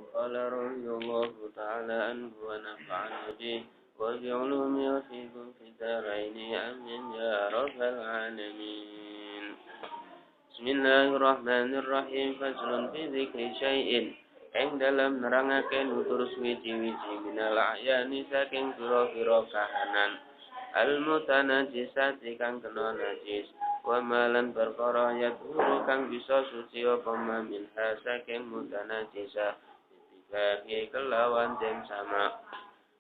وقال رضي الله تعالى عنه ونفعنا به وبعلومه وفيكم في الدارين آمين يا رب العالمين. بسم الله الرحمن الرحيم. فصل في ذكر شيء ing dalam nerangaken nutur suwiji-wiji minal ayani saking pira-pira kahanan al mutanajjisati kang kena najis wa malan perkara yadhuru kang bisa suci apa minha saking mutanajjisa dibagi kelawan den sama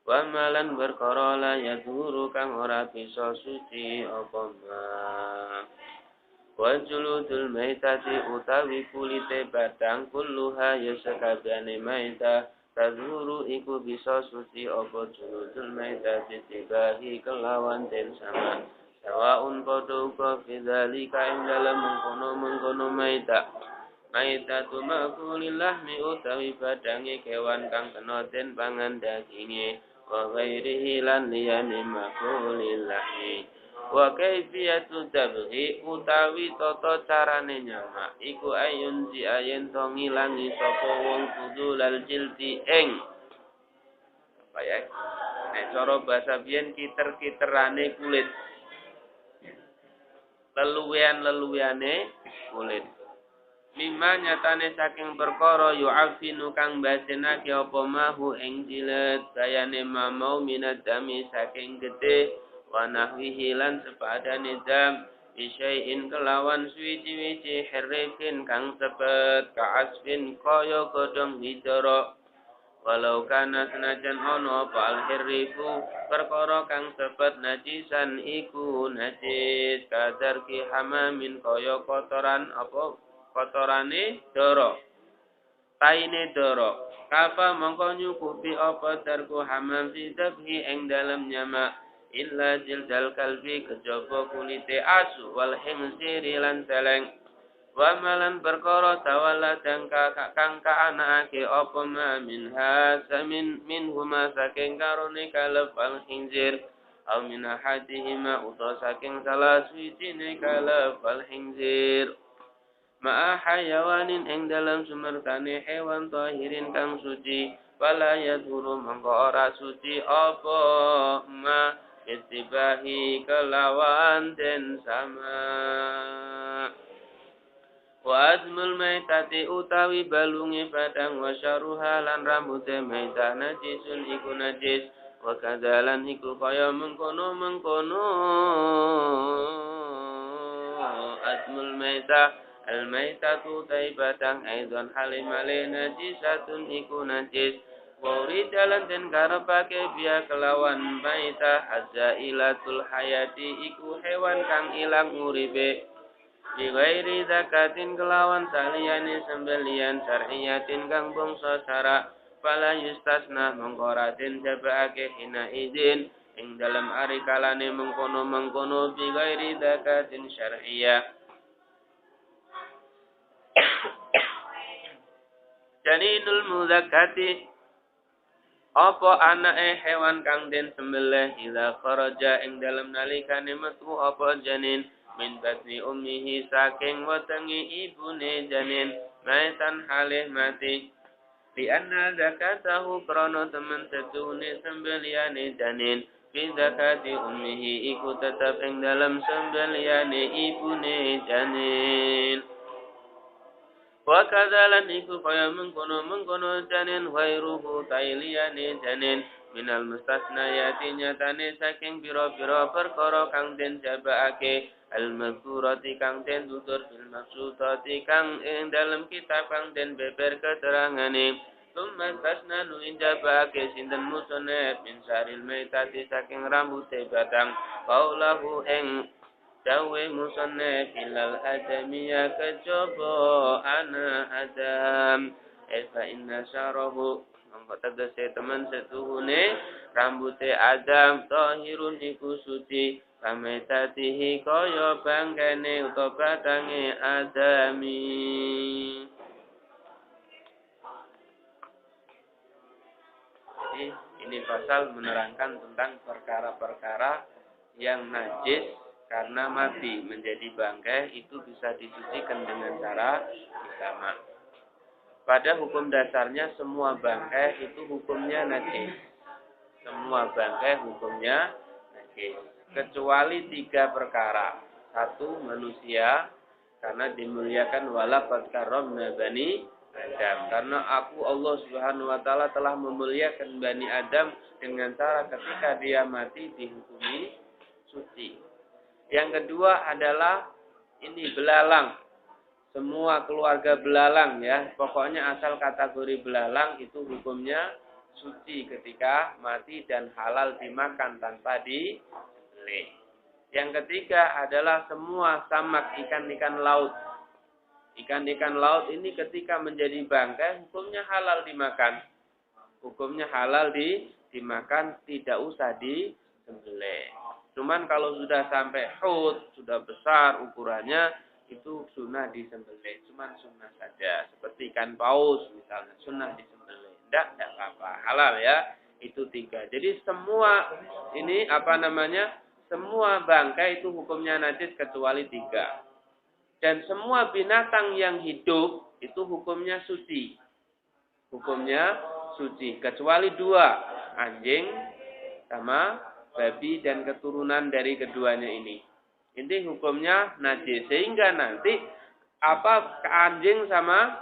wa malan perkara la yadhuru kang ora bisa suci apa wa juludul maitati utawi kulite batang kulluha ya sakabehane maita tazuru iku bisa suci apa juludul maitati tibahi kelawan den sama sawaun padha uga fidzalika ing dalem mengkono maita tu makulillah mi utawi badange kewan kang kena den pangan daginge wa ghairihi lan liyane makulillah wa kaifiyatu dabghi utawi tata carane nyamak iku ayun si ayen to ngilangi sapa wong kudulal jildi ing apa ya nek cara basa biyen kiter-kiterane kulit leluwian-leluwiane kulit mimma nyatane saking perkara yu'afinu kang basenake apa mahu ing jilet bayane mamau minad dami saking gede wa nahwihi lan sepadane dam bisyai'in kelawan suwiji-wiji hirrifin kang sepet ka'asfin kaya godhong widara walau kana senajan ana apa al-hirrifu perkara kang sepet najisan iku najis kadarki hamamin kaya kotorane dara taine dara kafa mongko nyukupi apa darku hamam fi dabhi ing dalem nyamak illa jildal kalbi kejaba kulite asu wal hinsiri lan celeng wa malan perkara tawalla dangka kang kaanake apa ma minha samin minhuma saking karone kalep al hinzir au min ahadihima uta saking salah suwijine kalep al hinzir ma'a hayawanin ing dalam sumertane hewan tahirin kang suci wala yadhuru mangko ora suci apa ma ittibahi kelawan den sama wa azmul maitati utawi balungi padang wa syaruha lan rambute maitah najisun iku najis wa kadzalan iku kaya mengkono azmul maitah al maitatu taibatan aidon halimale najisatun iku najis Wuri jalan den karepake biya kelawan maitah azailatul hayati iku hewan kang ilang uripe di ghairi zakatin kelawan saliyane sembelian syar'iyatin kang bangsa syara fala yustasna mengkora den jabaake hina izin ing dalam ari kalane mengkono bi ghairi zakatin syar'iyah janinul muzakkati apa anake hewan kang den sembelih ila kharaja ing dalem nalikane metu apa janin min batni ummihi saking wetenge ibune janin maitan halih mati di anna zakatahu krana temen setune sembelihane janin fi zakati ummihi iku tetep ing dalem sembelihane ibune janin wa kadzalan iku kaya mengkono janin ghairuhu tailiyane janin minal mustasnayati nyatane saking pira-pira perkara kang den jabaake al mazkurati kang den tutur fil maksudati kang ing dalem kitab kang den beber keterangane summa tasna nu jabaake sinten musonef min saril maitati saking rambute batang qaulahu ing dawe musannaf ilal adamiya kejaba ana adam fa inna syarahu mongko tegese temen setuhune rambute adam tahirun iku suci kametatihi kaya bangkene utawa batange adami jadi ini pasal menerangkan tentang perkara-perkara yang najis karena mati menjadi bangkai itu bisa disucikan dengan cara sama. pada hukum dasarnya semua bangkai itu hukumnya najis. Semua bangkai hukumnya najis. Kecuali 3 perkara. 1, manusia, karena dimuliakan walaqad karramna bani Adam. Karena aku Allah Subhanahu wa taala telah memuliakan Bani Adam dengan cara ketika dia mati dihukumi suci. Yang kedua adalah ini belalang. Semua keluarga belalang ya. Pokoknya asal kategori belalang itu hukumnya suci ketika mati dan halal dimakan tanpa disembelih. Yang ketiga adalah semua samak ikan-ikan laut. Ikan-ikan laut ini ketika menjadi bangkai hukumnya halal dimakan. Hukumnya halal dimakan, tidak usah disembelih. Cuman kalau sudah sampai hut, sudah besar ukurannya, itu sunnah disembelih. Cuman sunnah saja. Seperti ikan paus misalnya, sunnah disembelih. Tidak apa-apa. Halal ya. Itu 3. Jadi semua ini semua bangkai itu hukumnya najis kecuali 3. Dan semua binatang yang hidup itu hukumnya suci. Hukumnya suci. Kecuali 2. Anjing sama babi dan keturunan dari keduanya ini. Ini hukumnya najis. Sehingga nanti anjing sama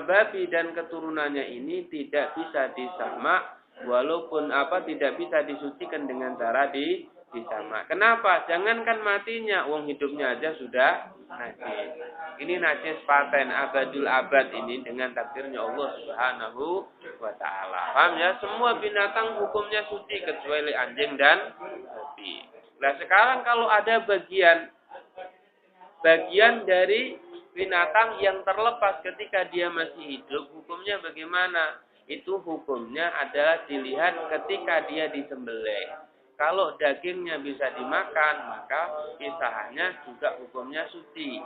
babi dan keturunannya ini tidak bisa disamak. Walaupun tidak bisa disucikan dengan cara disamak. Kenapa? Jangankan matinya, wong hidupnya aja sudah najis. Ini najis paten abadul abad ini dengan takdirnya Allah Subhanahu wa taala. Paham ya? Semua binatang hukumnya suci kecuali anjing dan babi. Nah, sekarang kalau ada bagian dari binatang yang terlepas ketika dia masih hidup, hukumnya bagaimana? Itu hukumnya adalah dilihat ketika dia disembelih. Kalau dagingnya bisa dimakan, maka pisahannya juga hukumnya suci.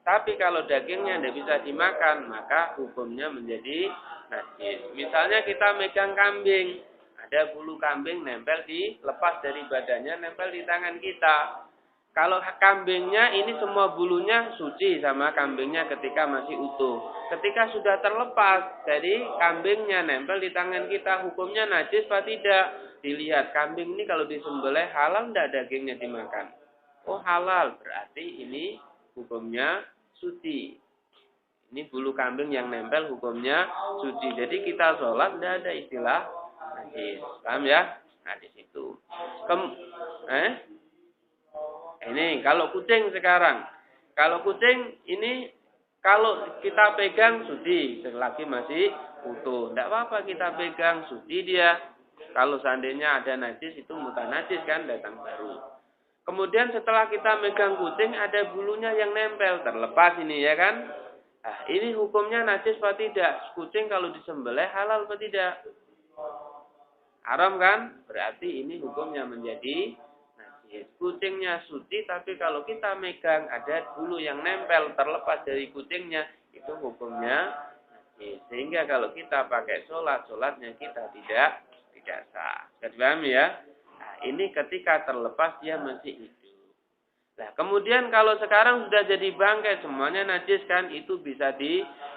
Tapi kalau dagingnya tidak bisa dimakan, maka hukumnya menjadi najis. Misalnya kita megang kambing, ada bulu kambing lepas dari badannya, nempel di tangan kita. Kalau kambingnya ini semua bulunya suci sama kambingnya ketika masih utuh. Ketika sudah terlepas dari kambingnya nempel di tangan kita, hukumnya najis atau tidak? Dilihat kambing ini kalau disembelih halal tidak dagingnya dimakan? Oh halal, berarti ini hukumnya suci. Ini bulu kambing yang nempel hukumnya suci. Jadi kita sholat tidak ada istilah najis. Paham ya? Nah di situ. Ini kalau kucing sekarang. Kalau kucing ini kalau kita pegang suci, selagi masih utuh. Tidak apa-apa kita pegang, suci dia. Kalau seandainya ada najis itu mutanajis kan, datang baru. Kemudian setelah kita megang kucing ada bulunya yang nempel, terlepas ini ya kan. Nah, ini hukumnya najis atau tidak? Kucing kalau disembelih halal atau tidak? Haram kan? Berarti ini hukumnya menjadi kucingnya suci, tapi kalau kita megang ada bulu yang nempel terlepas dari kucingnya, itu hukumnya najis. Sehingga kalau kita pakai sholatnya kita tidak sah. Paham ya? Nah, ini ketika terlepas dia masih hidup. Nah, kemudian kalau sekarang sudah jadi bangkai semuanya najis kan, itu bisa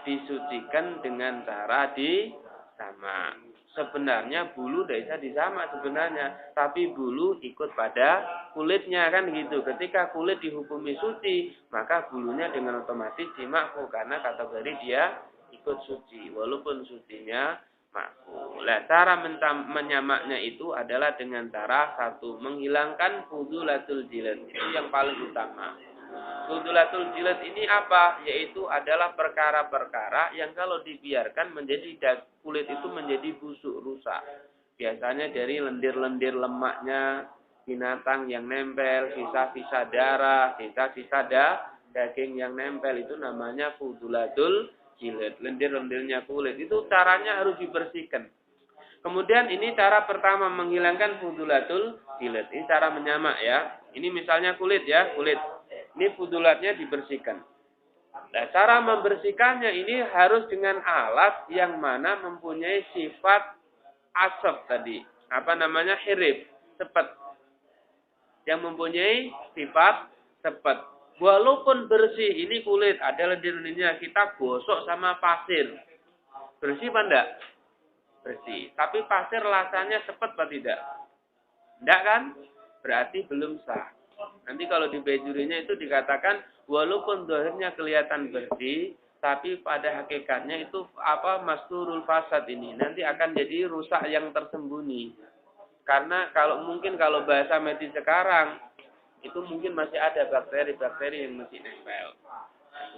disucikan dengan cara disamak. Sebenarnya bulu tidak bisa disamak sebenarnya, tapi bulu ikut pada kulitnya kan gitu. Ketika kulit dihukumi suci, maka bulunya dengan otomatis dimakfu karena kategori dia ikut suci, walaupun sucinya makfu. Nah, cara menyamaknya itu adalah dengan cara 1, menghilangkan fudulatul jilad. Itu yang paling utama. Fudulatul jilad ini apa? Yaitu adalah perkara-perkara yang kalau dibiarkan menjadi kulit itu menjadi busuk, rusak. Biasanya dari lendir-lendir lemaknya binatang yang nempel, sisa-sisa darah, sisa-sisa daging yang nempel, itu namanya fudulatul jilad. Lendir-lendirnya kulit itu caranya harus dibersihkan. Kemudian ini cara pertama menghilangkan fudulatul jilad. Ini cara menyamak ya. Ini misalnya kulit ya, kulit. Ini fudulatnya dibersihkan. Nah, cara membersihkannya ini harus dengan alat yang mana mempunyai sifat asap tadi. Apa namanya? Hirif, sepet. Yang mempunyai sifat sepet. Walaupun bersih, ini kulit, ada lendir-lendirnya, kita gosok sama pasir. Bersih apa enggak? Bersih. Tapi pasir rasanya sepet apa tidak? Enggak kan? Berarti belum sah. Nanti kalau di bejurinya itu dikatakan, walaupun dohirnya kelihatan bersih, tapi pada hakikatnya itu apa masturul fasad ini. Nanti akan jadi rusak yang tersembunyi. Karena kalau bahasa medis sekarang, itu mungkin masih ada bakteri-bakteri yang masih nempel.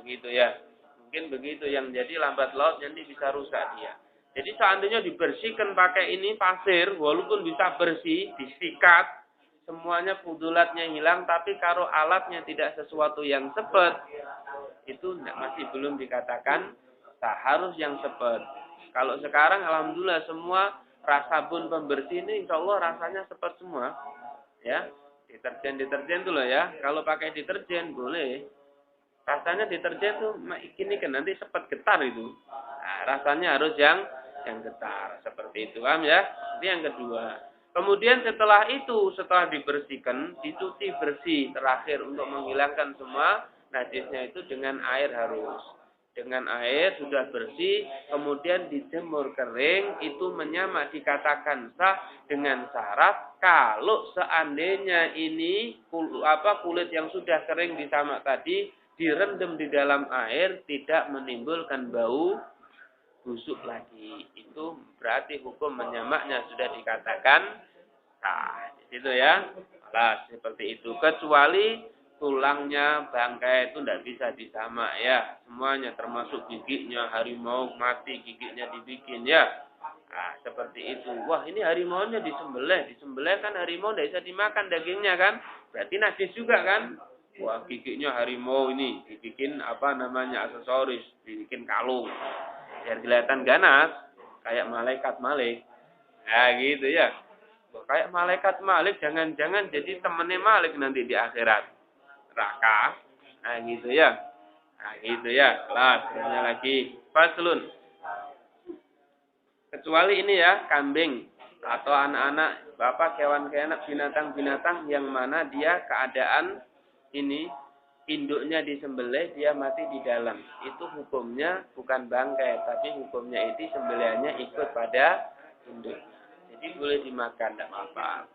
Begitu ya. Mungkin begitu yang jadi lambat laut nanti bisa rusak dia. Jadi seandainya dibersihkan pakai ini pasir, walaupun bisa bersih, disikat, semuanya pudulatnya hilang, tapi kalau alatnya tidak sesuatu yang sepet, itu masih belum dikatakan tak harus yang sepet. Kalau sekarang alhamdulillah semua sabun pembersih ini insya Allah rasanya sepet semua. Ya, deterjen tuh loh ya. Kalau pakai deterjen boleh. Rasanya deterjen tuh ini kan nanti sepet getar itu. Nah, rasanya harus yang getar seperti itu, paham ya? Ini yang kedua. Kemudian setelah itu, setelah dibersihkan, dicuci bersih terakhir untuk menghilangkan semua najisnya itu dengan air harus. Dengan air sudah bersih, kemudian dijemur kering, itu menyamak dikatakan sah dengan syarat kalau seandainya ini kulit yang sudah kering disamak tadi direndam di dalam air tidak menimbulkan bau busuk lagi. Itu berarti hukum menyamaknya sudah dikatakan sah. Di situ ya. Nah, seperti itu. Kecuali tulangnya bangkai itu tidak bisa disamak ya. Semuanya termasuk giginya harimau mati giginya dibikin ya. Nah, seperti itu. Wah, ini harimaunya disembelih. Disembelih kan harimau tidak bisa dimakan dagingnya kan. Berarti najis juga kan. Wah, giginya harimau ini dibikin aksesoris, dibikin kalung. Biar kelihatan ganas, kayak malaikat Malik. Nah, gitu ya. Kayak malaikat Malik, jangan-jangan jadi temennya Malik nanti di akhirat. Neraka. Nah, gitu ya. Nah, gitu ya. Lah, terusnya lagi. Faslun. Kecuali ini ya, kambing atau anak-anak, hewan-hewan binatang-binatang yang mana dia keadaan ini induknya disembelih, dia mati di dalam. Itu hukumnya bukan bangkai, tapi hukumnya itu sembelihannya ikut pada induk. Jadi boleh dimakan, tidak apa-apa.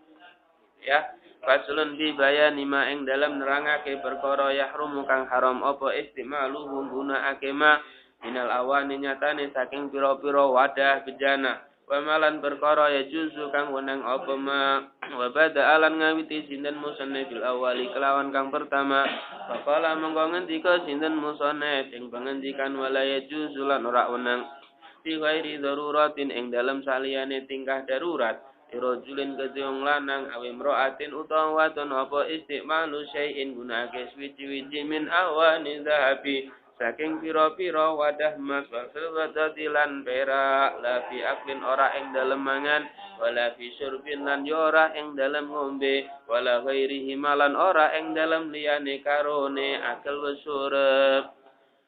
Ya, faslun bi bayani ma ing dalam nerangake perkara yahrumu kang haram apa istimaluhu gunakake ma minal awani nyatane saking pira-pira wadah bejana. Wamalan perkara ya juzu kang wenang apa ma wa bada alan ngawiti sinten musannif bil awali kelawan kang pertama faqala monggo ngendika sinten musannif ing pangendikan wala ya juzu lan ora wenang fi ghairi daruratin ing dalam saliyane tingkah darurat irojulin keziong lanang awi mro'atin utawa wadon apa istimalu syai'in gunake swiji-wiji min awani dhahabi saking pira-pira wadah emas wal fiddati lan perak la fi aklin ora ing dalem mangan wala fi syurbin lan yo ora ing dalem ngombe wala ghairihi malan ora ing dalem liyane karone akal wasurep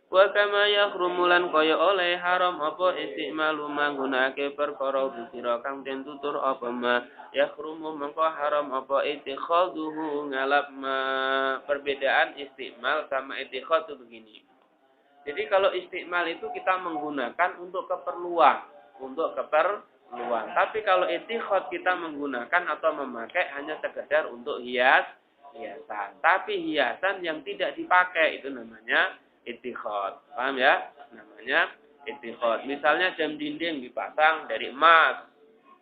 wa kama yahrumulan kaya oleh haram apa istimalu manggunake perkara bukira kang den tutur apa ma yahrumu mengko haram apa ittikhaduhu ngalap ma. Perbedaan istimal sama ittikhad itu begini. Jadi kalau istimal itu kita menggunakan untuk keperluan. Tapi kalau ittikhad kita menggunakan atau memakai hanya sekedar untuk hiasan. Tapi hiasan yang tidak dipakai itu namanya ittikhad. Paham ya? Namanya ittikhad. Misalnya jam dinding dipasang dari emas.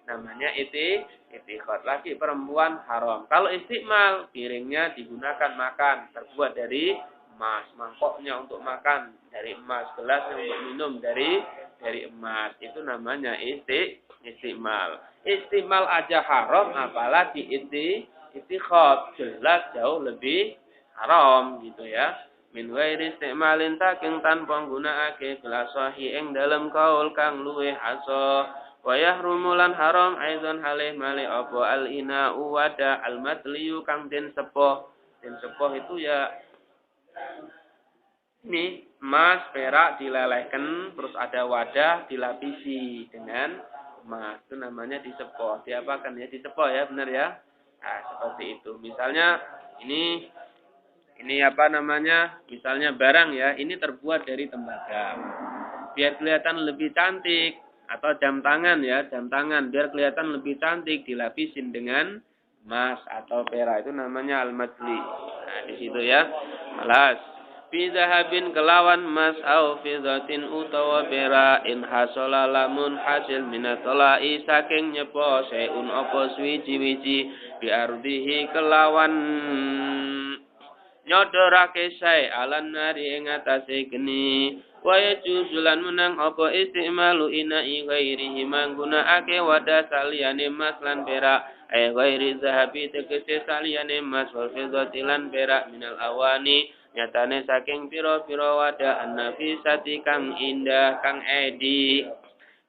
Namanya ittikhad. Lagi perempuan haram. Kalau istimal, piringnya digunakan makan. Terbuat dari emas, mangkoknya untuk makan dari emas, gelasnya untuk minum dari emas. Itu namanya istimal. Istimal aja haram, apalagi ittikhad, jelas jauh lebih haram gitu ya. Min ghairi istimalin saking tanpa nggunakake gelas sahih ing dalem kaul kang luwih asa. Wa yahrumu lan haram aizon halih malih apa al ina wada al matliyu kang den sepoh. Den sepoh itu ya ini emas, perak dilelehkan, terus ada wadah dilapisi dengan emas. Itu namanya disepoh. Diapakan ya? Disepoh ya, benar ya? Nah, seperti itu. Misalnya ini Ini apa namanya? Misalnya barang ya, ini terbuat dari tembaga. Biar kelihatan lebih cantik, atau jam tangan ya, jam tangan biar kelihatan lebih cantik dilapisin dengan emas atau perak, itu namanya al-madli. Nah, di situ ya. Malas. Fi zahabin kelawan mas au fiddatin utawa perak in hasala lamun hasil minatolai saking nyepo seun apa suwiji-wiji bi ardihi kelawan nyodorake sae alan nari ing atase geni wa juzulan menang apa istimalu inai ghairihi manggunakake wadah saliyane mas lan perak ghairi zahabi tegese saliyane mas wal fiddati lan perak minal awani nyatane saking pira-pira wadah annafisati kang indah kang edi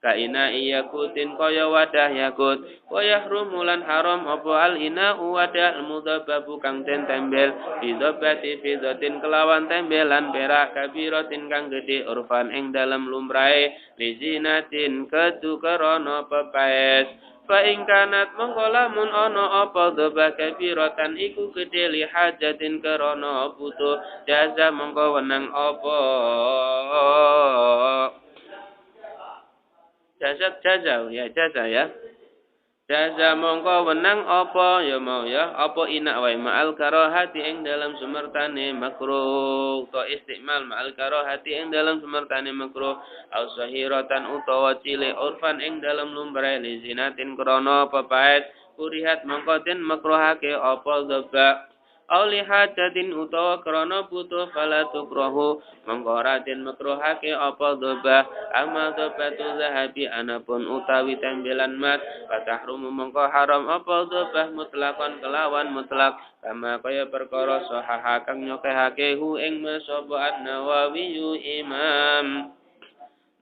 kaina iyakutin kaya wadah yakut wa yahrumu lan haram apa al ina wadah mudhabbabu kang den tembel bidhabati fidatin kelawan tembelan perak kabiratin kang gede urfan ing dalam lumrahe lizinatin kedu krana pepaes fa ing kanat mongko lamun ana apa dhaba kabiratan iku gede li hajatin krana butuh jaza mongko wenang apa jaza ya. Jaza mongko wenang apa ya mau ya, apa ina wae ma'al karahati ing dalam sumertane makruh, to istimal ma'al karahati ing dalam sumertane makruh, au sahiratan utawa cilik urfan ing dalam lumbre lizinatin krana pepaet, kurihat mongko den makruhake apa dhaba. Auli hajatin utawa krana butuh fala tukrahu mongko raden makruhake apa dhaba amal dhobatu zahabi anapun utawi tembelan mat fatahrumu mongko haram apa dhobah mutlakon kelawan mutlak kama kaya perkara sahaha kang nyokehake hu ing masaba an-Nawawi Imam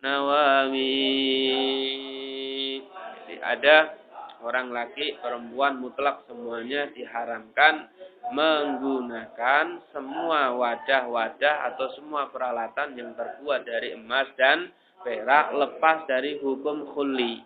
Nawawi. Jadi ada orang laki perempuan mutlak semuanya diharamkan menggunakan semua wadah-wadah atau semua peralatan yang terbuat dari emas dan perak lepas dari hukum khuli.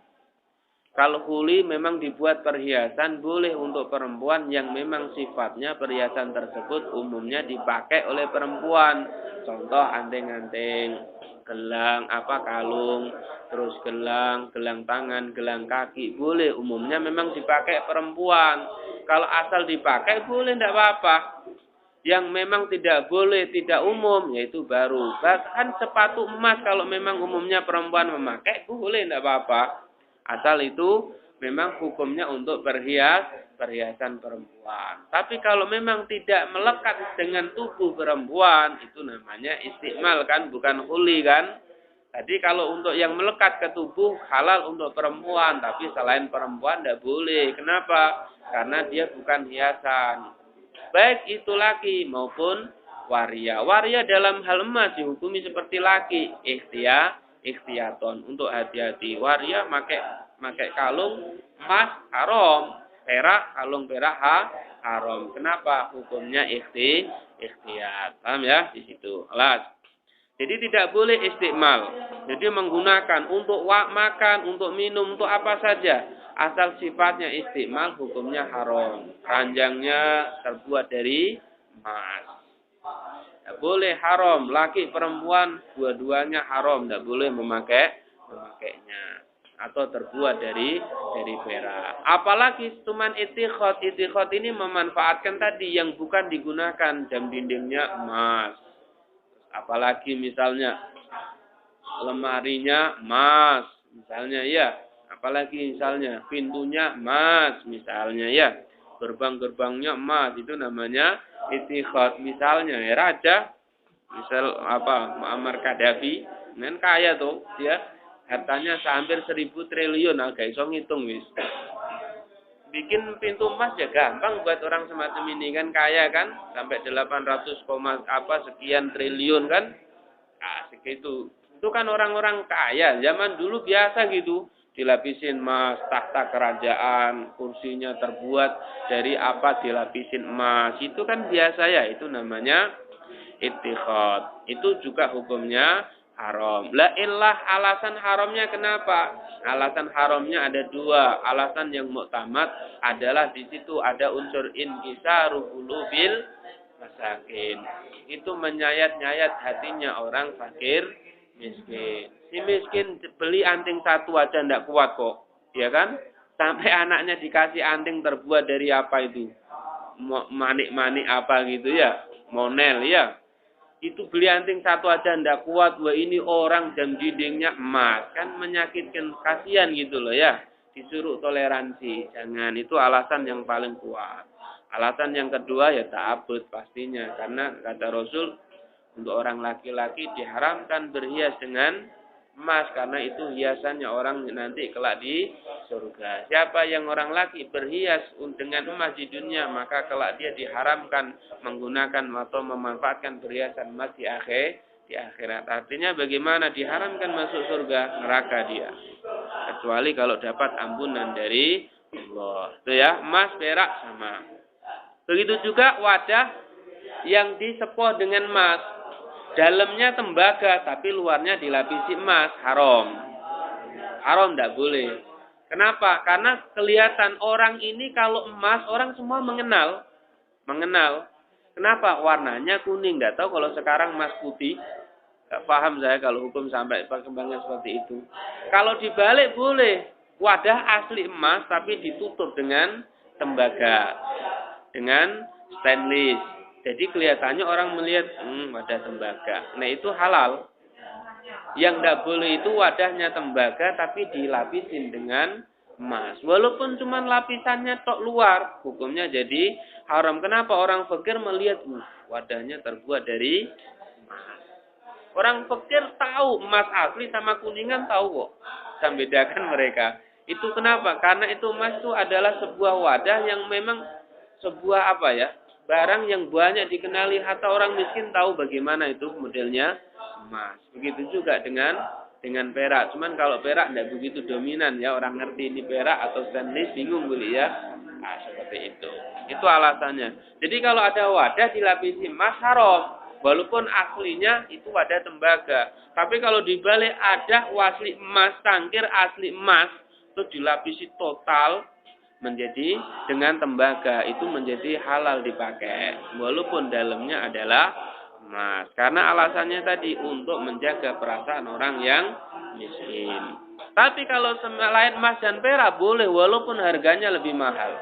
Kalau khuli memang dibuat perhiasan boleh untuk perempuan yang memang sifatnya perhiasan tersebut umumnya dipakai oleh perempuan. Contoh anting-anting, gelang, kalung, terus gelang tangan, gelang kaki, boleh umumnya memang dipakai perempuan. Kalau asal dipakai boleh tidak apa-apa. Yang memang tidak boleh, tidak umum, yaitu baru. Bahkan sepatu emas kalau memang umumnya perempuan memakai, boleh tidak apa-apa. Asal itu memang hukumnya untuk perhiasan perempuan. Tapi kalau memang tidak melekat dengan tubuh perempuan, itu namanya istiqmal kan, bukan huli kan. Jadi kalau untuk yang melekat ke tubuh halal untuk perempuan, tapi selain perempuan tidak boleh. Kenapa? Karena dia bukan hiasan. Baik itu laki maupun waria. Waria dalam hal emas dihukumi seperti laki. Ikhtiyaton. Untuk hati-hati. Waria pakai kalung emas haram. Perak, kalung perak haram. Kenapa? Hukumnya ikhtiyat. Paham ya? Di situ. Alas. Jadi tidak boleh istiqmal. Jadi menggunakan untuk makan, untuk minum, untuk apa saja. Asal sifatnya istiqmal, hukumnya haram. Ranjangnya terbuat dari emas. Tidak boleh haram. Laki perempuan dua-duanya haram. Tidak boleh memakainya. Atau terbuat dari perak. Apalagi cuman itikhot. Itikhot ini memanfaatkan tadi yang bukan digunakan. Jam dindingnya emas. Apalagi misalnya lemarinya emas, misalnya ya. Apalagi misalnya pintunya emas, misalnya ya. Gerbang-gerbangnya emas, itu namanya itikhad. Misalnya ya raja, misal Muammar Gaddafi, kan kaya tuh, ya. Hartanya hampir 1.000 triliun, agak iso ngitung wis. Bikin pintu emas ya gampang buat orang semacam ini kan kaya kan sampai 800, sekian triliun kan segitu itu kan orang-orang kaya zaman dulu biasa gitu dilapisin emas tahta kerajaan kursinya terbuat dari dilapisin emas itu kan biasa ya itu namanya ittikhad itu juga hukumnya haram. La illah alasan haramnya kenapa? Alasan haramnya ada dua. Alasan yang muktamad adalah di situ ada unsur inkisaru qulubil masakin. Itu menyayat-nyayat hatinya orang fakir miskin. Si miskin beli anting satu aja ndak kuat kok, ya kan? Sampai anaknya dikasih anting terbuat dari apa itu? Manik-manik apa gitu ya? Monel ya. Itu beli anting satu aja ndak kuat. Wah ini orang jam dindingnya emas. Kan menyakitkan, kasihan gitu loh ya. Disuruh toleransi. Jangan, itu alasan yang paling kuat. Alasan yang kedua ya ta'abud pastinya. Karena kata Rasul, untuk orang laki-laki diharamkan berhias dengan emas. Karena itu hiasannya orang nanti kelak di surga. Siapa yang orang laki berhias dengan emas di dunia, maka kelak dia diharamkan menggunakan atau memanfaatkan perhiasan emas di akhirat. Artinya bagaimana diharamkan masuk surga? Neraka dia. Kecuali kalau dapat ampunan dari Allah. Itu ya, emas, perak sama. Begitu juga wadah yang disepoh dengan emas. Dalamnya tembaga tapi luarnya dilapisi emas, haram. Haram tidak boleh. Kenapa? Karena kelihatan orang ini kalau emas orang semua mengenal. Kenapa? Warnanya kuning. Tidak tahu kalau sekarang emas putih. Tidak paham saya kalau hukum sampai perkembangan seperti itu. Kalau dibalik boleh. Wadah asli emas tapi ditutup dengan tembaga. Dengan stainless. Jadi kelihatannya orang melihat wadah tembaga. Nah itu halal. Yang tidak boleh itu wadahnya tembaga tapi dilapisin dengan emas. Walaupun cuma lapisannya tok luar, hukumnya jadi haram. Kenapa? Orang fakir melihat wadahnya terbuat dari emas. Orang fakir tahu emas asli sama kuningan tahu kok. Bisa bedakan mereka. Itu kenapa? Karena itu emas itu adalah sebuah wadah yang memang sebuah barang yang banyak dikenali, hatta orang miskin tahu bagaimana itu modelnya emas. Begitu juga dengan perak. Cuman kalau perak tidak begitu dominan ya, orang ngerti ini perak atau stainless bingung boleh ya. Nah, seperti itu. Itu alasannya. Jadi kalau ada wadah dilapisi emas haram, walaupun aslinya itu wadah tembaga. Tapi kalau dibalik ada asli emas, tangkir asli emas, itu dilapisi total menjadi dengan tembaga, itu menjadi halal dipakai walaupun dalamnya adalah emas. Karena alasannya tadi untuk menjaga perasaan orang yang miskin. Tapi kalau selain emas dan perak boleh walaupun harganya lebih mahal.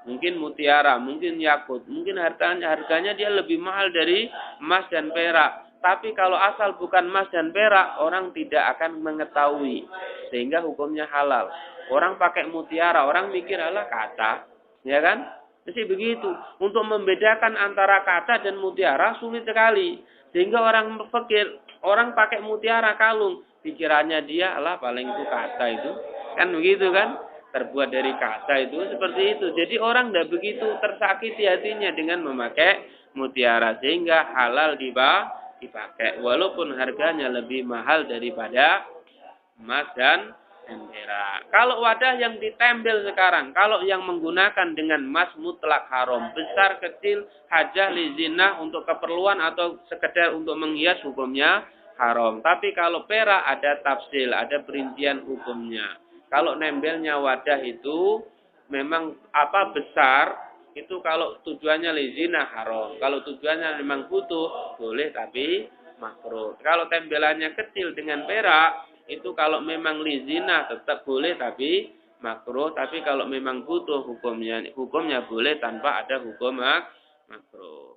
Mungkin mutiara, mungkin yakut, mungkin harganya dia lebih mahal dari emas dan perak. Tapi kalau asal bukan emas dan perak, orang tidak akan mengetahui sehingga hukumnya halal. Orang pakai mutiara, orang mikir alah kaca, ya kan? Mesti begitu. Untuk membedakan antara kaca dan mutiara sulit sekali. Sehingga orang fakir, orang pakai mutiara kalung, pikirannya dia alah paling itu kaca itu. Kan begitu kan? Terbuat dari kaca itu seperti itu. Jadi orang tidak begitu tersakiti hatinya dengan memakai mutiara, sehingga halal dipakai walaupun harganya lebih mahal daripada emas dan perak. Kalau wadah yang ditempel sekarang, kalau yang menggunakan dengan emas mutlak haram, besar kecil hajah lizinah untuk keperluan atau sekedar untuk menghias hukumnya haram. Tapi kalau perak ada tafsil, ada perincian hukumnya. Kalau nempelnya wadah itu memang besar, itu kalau tujuannya lizinah haram. Kalau tujuannya memang butuh boleh tapi makruh. Kalau tempelannya kecil dengan perak itu kalau memang lizina tetap boleh tapi makruh. Tapi kalau memang butuh hukumnya boleh tanpa ada hukum makruh.